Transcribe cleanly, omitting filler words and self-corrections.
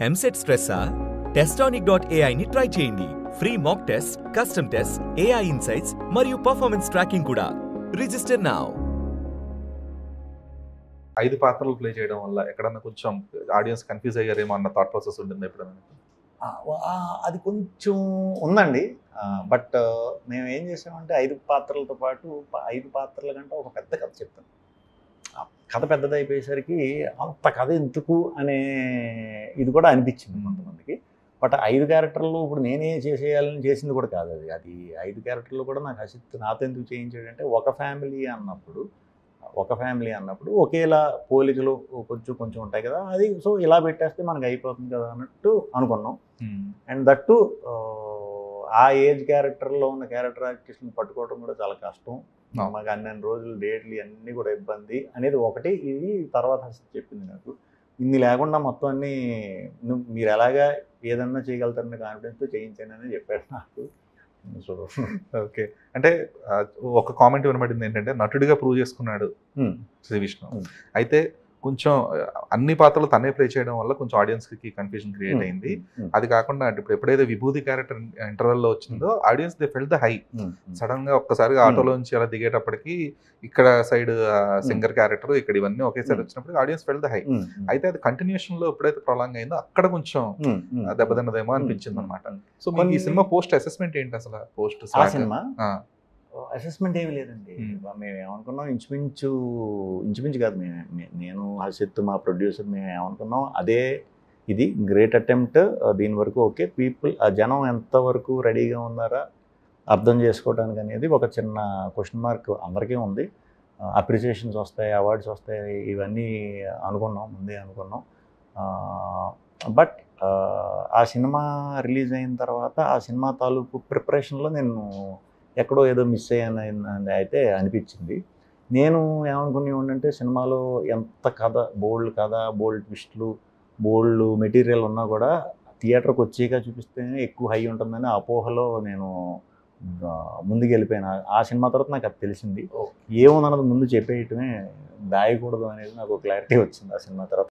ఎంసెట్ స్ట్రెస్సా? టెస్టానిక్.ai ని ట్రై చేయండి. Free mock test, custom test, AI insights మరియు పర్ఫార్మెన్స్ ట్రాకింగ్ కూడా. Register now. 5 పాత్రలు ప్లే చేయడం వల్ల ఎక్కడన్నా కొంచెం ఆడియన్స్ కన్‌ఫ్యూజ్ అయ్యారేమో అన్న థాట్ ప్రాసెస్ ఉండిందా ఎప్పుడైనా? అది కొంచెం ఉందండి. బట్ మేమేం చేసామంటే 5 పాత్రలతో పాటు 5 పాత్రల కంటే ఒక పెద్ద కథ చెప్పాం. కథ పెద్దదయిపోయేసరికి అంత కథ ఎందుకు అనే ఇది కూడా అనిపించింది కొంతమందికి. బట్ 5 క్యారెక్టర్లు ఇప్పుడు నేనే చేసేయాలని చేసింది కూడా కాదు అది. అది 5 క్యారెక్టర్లు కూడా నాకు అసిత్ నాతో ఎందుకు చేయించాడంటే ఒక ఫ్యామిలీ అన్నప్పుడు ఒకేలా పోలికలు కొంచెం ఉంటాయి కదా, అది సో ఇలా పెట్టేస్తే మనకు అయిపోతుంది కదా అన్నట్టు అనుకున్నాం. అండ్ దట్టు ఆ ఏజ్ క్యారెక్టర్లో ఉన్న క్యారెక్టర్ ఆర్టిస్ట్ని పట్టుకోవడం కూడా చాలా కష్టం. మాకు అన్ని రోజులు డేట్లు అన్నీ కూడా ఇబ్బంది అనేది ఒకటి. ఇది తర్వాత చెప్పింది నాకు, ఇన్ని లేకుండా మొత్తం అన్నీ మీరు ఎలాగా ఏదన్నా చేయగలుగుతారనే కాన్ఫిడెన్స్తో చేయించాను అని చెప్పాడు నాకు. So okay. అంటే ఒక కామెంట్ వినబడింది ఏంటంటే నటుడిగా ప్రూవ్ చేసుకున్నాడు శ్రీ విష్ణు. అయితే కొంచెం అన్ని పాత్రలు తనే ప్లే చేయడం వల్ల కొంచెం ఆడియన్స్కి కన్ఫ్యూజన్ క్రియేట్ అయింది. అది కాకుండా ఇప్పుడు ఎప్పుడైతే విభూతి క్యారెక్టర్ ఇంటర్వెల్లో వచ్చిందో audience they felt the high. Sudden గా ఒక్కసారిగా ఆటోలో నుంచి అలా దిగేటప్పటికి ఇక్కడ సైడ్ సింగర్ క్యారెక్టర్, ఇక్కడ ఇవన్నీ ఒకేసారి వచ్చినప్పటికి ఆడియన్స్ ఫెల్ట్ ద హై. అయితే అది కంటిన్యూషన్ లో ఎప్పుడైతే ప్రొలాంగ్ అయిందో అక్కడ కొంచెం దెబ్బతిన్నదేమో అనిపించింది అనమాట. సో మీకు ఈ సినిమా పోస్ట్ అసెస్మెంట్ ఏంటి అసలు? పోస్ట్ సినిమా అసెస్మెంట్ ఏమి లేదండి. మేము ఏమనుకున్నాం, ఇంచుమించు కాదు, నేను అసిత్ మా ప్రొడ్యూసర్ మేము ఏమనుకున్నాం అదే ఇది గ్రేట్ అటెంప్ట్. దీని వరకు ఓకే, జనం ఎంతవరకు రెడీగా ఉన్నారా అర్థం చేసుకోవడానికి అనేది ఒక చిన్న క్వశ్చన్ మార్క్ అందరికీ ఉంది. అప్రిసియేషన్స్ వస్తాయి, అవార్డ్స్ వస్తాయి, ఇవన్నీ ముందే అనుకున్నాం. బట్ ఆ సినిమా రిలీజ్ అయిన తర్వాత ఆ సినిమా తాలూకు ప్రిపరేషన్లో నేను ఎక్కడో ఏదో మిస్ అయ్యాను అయితే అనిపించింది. నేను ఏమనుకునేవాడినంటే సినిమాలో ఎంత బోల్డ్ ట్విస్టులు, బోల్డ్ మెటీరియల్ ఉన్నా కూడా థియేటర్కి వచ్చాక చూపిస్తేనే ఎక్కువ హై ఉంటుందని అపోహలో నేను ముందుకు వెళ్ళిపోయాను. ఆ సినిమా తర్వాత నాకు అది తెలిసింది. ఏముందన్నది ముందు చెప్పేయటమే, దాయకూడదు అనేది నాకు క్లారిటీ వచ్చింది ఆ సినిమా తర్వాత.